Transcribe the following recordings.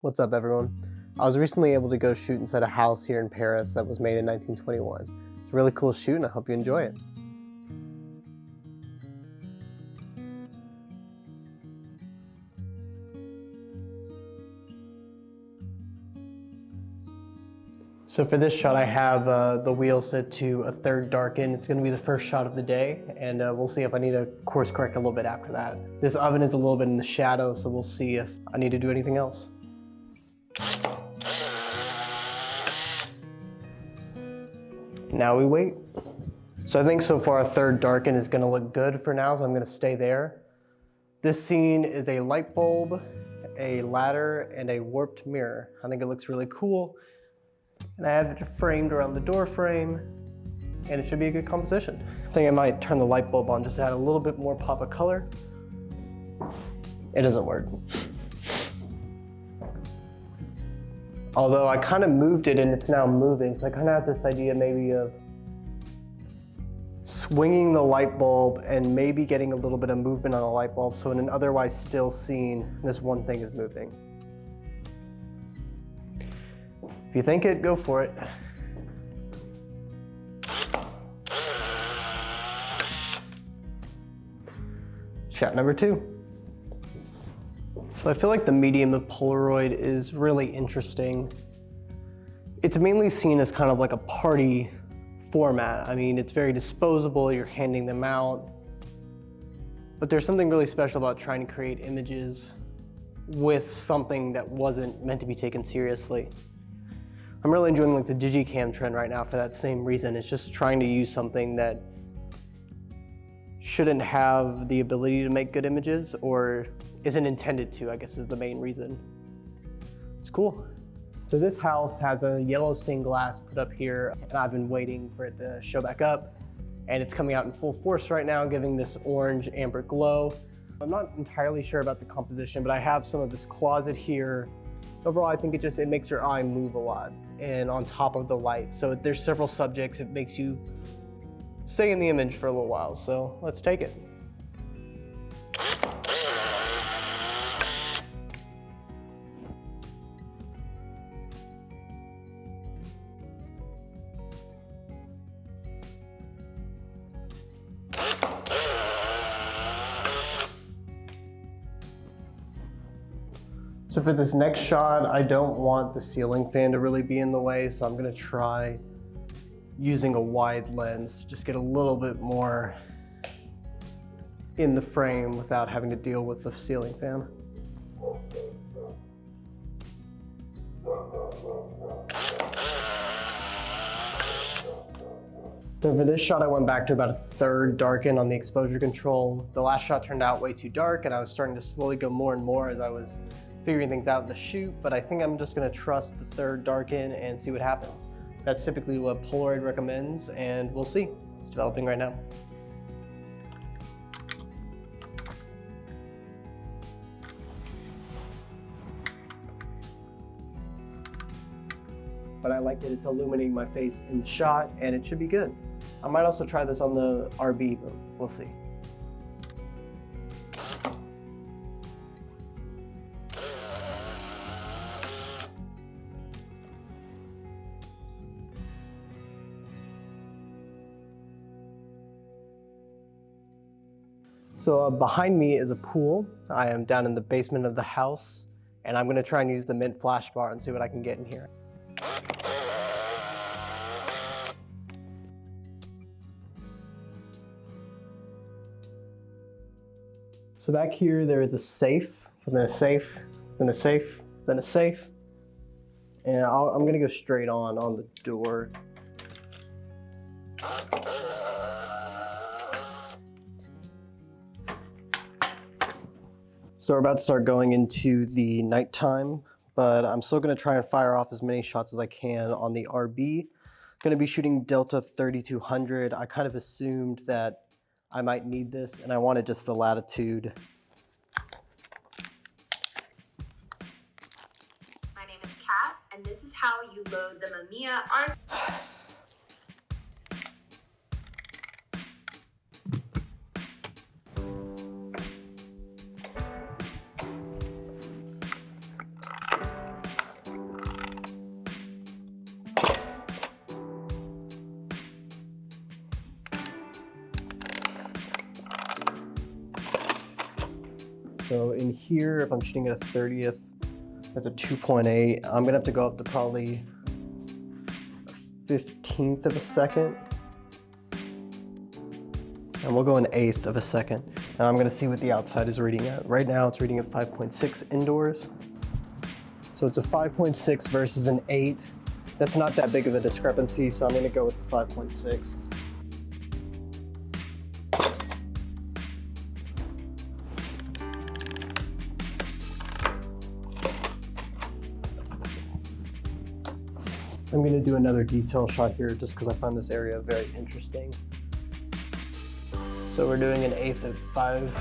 What's up, everyone? I was recently able to go shoot inside a house here in Paris that was made in 1921. It's a really cool shoot and I hope you enjoy it. So for this shot I have the wheel set to a third darken. It's going to be the first shot of the day, and we'll see if I need to course correct a little bit after that. This oven is a little bit in the shadow, so we'll see if I need to do anything else. Now we wait. So I think so far a third darken is going to look good for now, so I'm going to stay there. This scene is a light bulb, a ladder, and a warped mirror. I think it looks really cool. And I have it framed around the door frame, and it should be a good composition. I think I might turn the light bulb on just to add a little bit more pop of color. It doesn't work. Although I kind of moved it and it's now moving, so I kind of have this idea maybe of swinging the light bulb and maybe getting a little bit of movement on the light bulb, so in an otherwise still scene, this one thing is moving. If you think it, go for it. Shot number 2. So I feel like the medium of Polaroid is really interesting. It's mainly seen as kind of like a party format. I mean, it's very disposable, you're handing them out. But there's something really special about trying to create images with something that wasn't meant to be taken seriously. I'm really enjoying like the digicam trend right now for that same reason. It's just trying to use something that shouldn't have the ability to make good images, or isn't intended to, I guess is the main reason. It's cool. So this house has a yellow stained glass put up here, and I've been waiting for it to show back up, and it's coming out in full force right now, giving this orange amber glow. I'm not entirely sure about the composition, but I have some of this closet here. Overall, I think it makes your eye move a lot, and on top of the light. So there's several subjects, it makes you stay in the image for a little while. So let's take it. So for this next shot, I don't want the ceiling fan to really be in the way, so I'm gonna try using a wide lens, just get a little bit more in the frame without having to deal with the ceiling fan. So for this shot, I went back to about a third darken on the exposure control. The last shot turned out way too dark, and I was starting to slowly go more and more as I was figuring things out in the shoot, but I think I'm just gonna trust the third darken and see what happens. That's typically what Polaroid recommends, and we'll see. It's developing right now. But I like that it's illuminating my face in the shot, and it should be good. I might also try this on the RB, but we'll see. So behind me is a pool. I am down in the basement of the house, and I'm gonna try and use the Mint flash bar and see what I can get in here. So back here, there is a safe, then a safe, then a safe, then a safe. And I'm gonna go straight on the door. So we're about to start going into the nighttime, but I'm still gonna try and fire off as many shots as I can on the RB. Gonna be shooting Delta 3200. I kind of assumed that I might need this, and I wanted just the latitude. My name is Kat, and this is how you load the Mamiya RB. So in here, if I'm shooting at a 30th, that's a 2.8. I'm gonna have to go up to probably a 15th of a second. And we'll go an 1/8 of a second. And I'm gonna see what the outside is reading at. Right now it's reading at 5.6 indoors. So it's a 5.6 versus an 8. That's not that big of a discrepancy, so I'm gonna go with the 5.6. I'm gonna do another detail shot here just because I find this area very interesting. So we're doing an 1/8 of 5.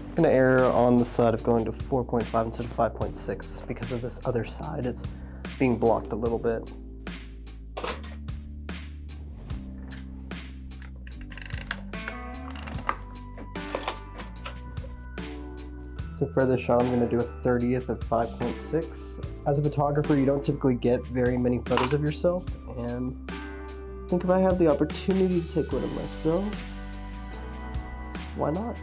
I'm gonna err on the side of going to 4.5 instead of 5.6 because of this other side. It's being blocked a little bit. So for this shot, I'm gonna do a 30th of 5.6. As a photographer, you don't typically get very many photos of yourself, and I think if I have the opportunity to take one of myself, why not?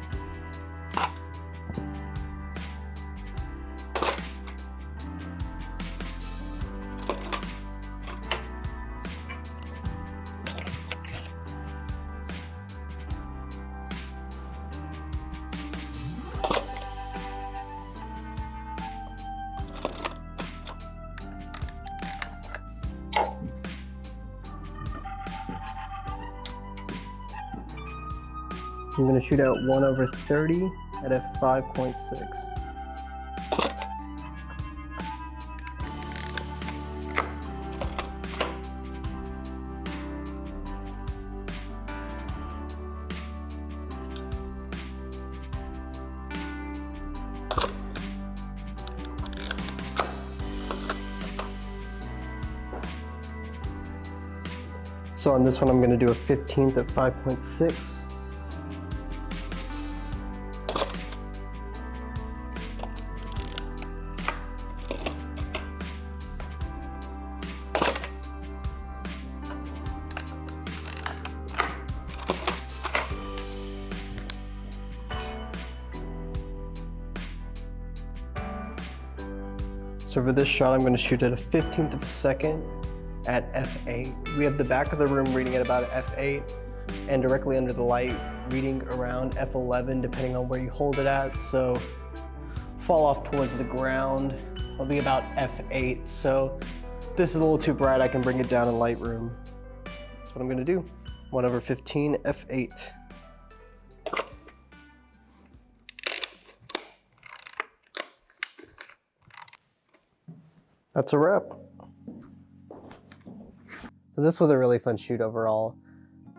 I'm going to shoot out 1/30 at f5.6. So on this one, I'm going to do a 15th at 5.6. So for this shot, I'm going to shoot at a 15th of a second at f8. We have the back of the room reading at about f8, and directly under the light reading around f11 depending on where you hold it at. So fall off towards the ground will be about f8. So if this is a little too bright, I can bring it down in Lightroom. That's what I'm going to do. 1/15 f8. That's a wrap. So this was a really fun shoot overall.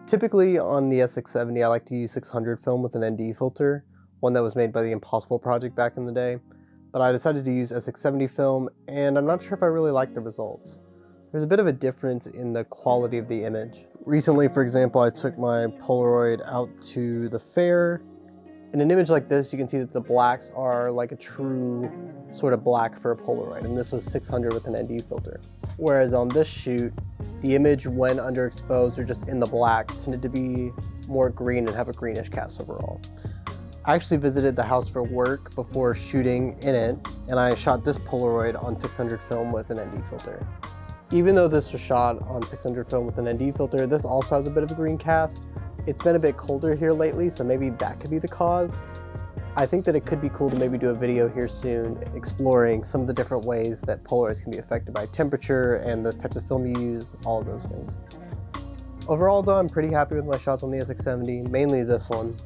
Typically on the SX-70, I like to use 600 film with an ND filter, one that was made by the Impossible project back in the day. But I decided to use SX-70 film, and I'm not sure if I really like the results. There's a bit of a difference in the quality of the image. Recently, for example, I took my Polaroid out to the fair. In an image like this, you can see that the blacks are like a true sort of black for a Polaroid, and this was 600 with an ND filter. Whereas on this shoot, the image when underexposed or just in the blacks tended to be more green and have a greenish cast overall. I actually visited the house for work before shooting in it, and I shot this Polaroid on 600 film with an ND filter. Even though this was shot on 600 film with an ND filter, this also has a bit of a green cast. It's been a bit colder here lately, so maybe that could be the cause. I think that it could be cool to maybe do a video here soon exploring some of the different ways that Polaroids can be affected by temperature and the types of film you use, all of those things. Overall though, I'm pretty happy with my shots on the SX-70, mainly this one.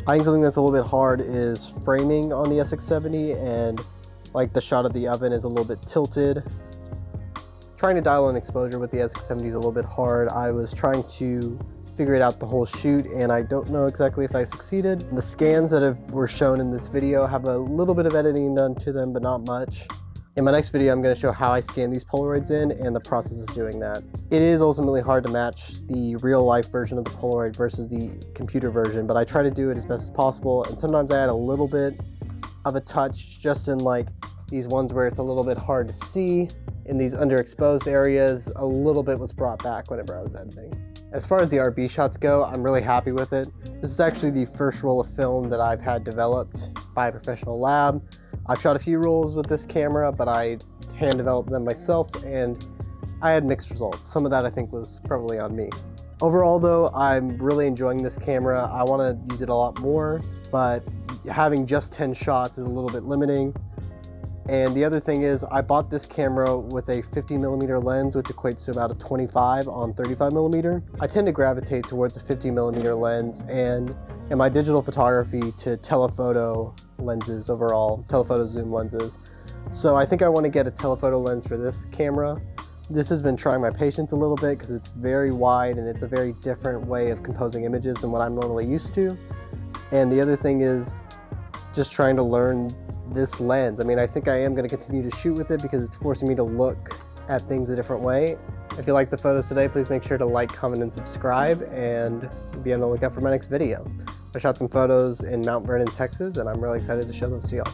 I think something that's a little bit hard is framing on the SX-70, and like the shot of the oven is a little bit tilted. Trying to dial in exposure with the SX-70 is a little bit hard. I was trying to figure it out the whole shoot, and I don't know exactly if I succeeded. The scans that were shown in this video have a little bit of editing done to them, but not much. In my next video, I'm going to show how I scan these Polaroids in and the process of doing that. It is ultimately hard to match the real life version of the Polaroid versus the computer version, but I try to do it as best as possible, and sometimes I add a little bit of a touch just in like these ones where it's a little bit hard to see. In these underexposed areas, a little bit was brought back whenever I was editing. As far as the RB shots go, I'm really happy with it. This is actually the first roll of film that I've had developed by a professional lab. I've shot a few rolls with this camera, but I hand developed them myself and I had mixed results. Some of that I think was probably on me. Overall though, I'm really enjoying this camera. I want to use it a lot more, but having just 10 shots is a little bit limiting. And the other thing is I bought this camera with a 50mm lens, which equates to about a 25 on 35mm. I tend to gravitate towards a 50mm lens, and in my digital photography to telephoto lenses overall, telephoto zoom lenses. So I think I want to get a telephoto lens for this camera. This has been trying my patience a little bit because it's very wide and it's a very different way of composing images than what I'm normally used to. And the other thing is just trying to learn this lens. I mean, I think I am going to continue to shoot with it because it's forcing me to look at things a different way. If you like the photos today, please make sure to like, comment, and subscribe, and be on the lookout for my next video. I shot some photos in Mount Vernon, Texas, and I'm really excited to show those to y'all.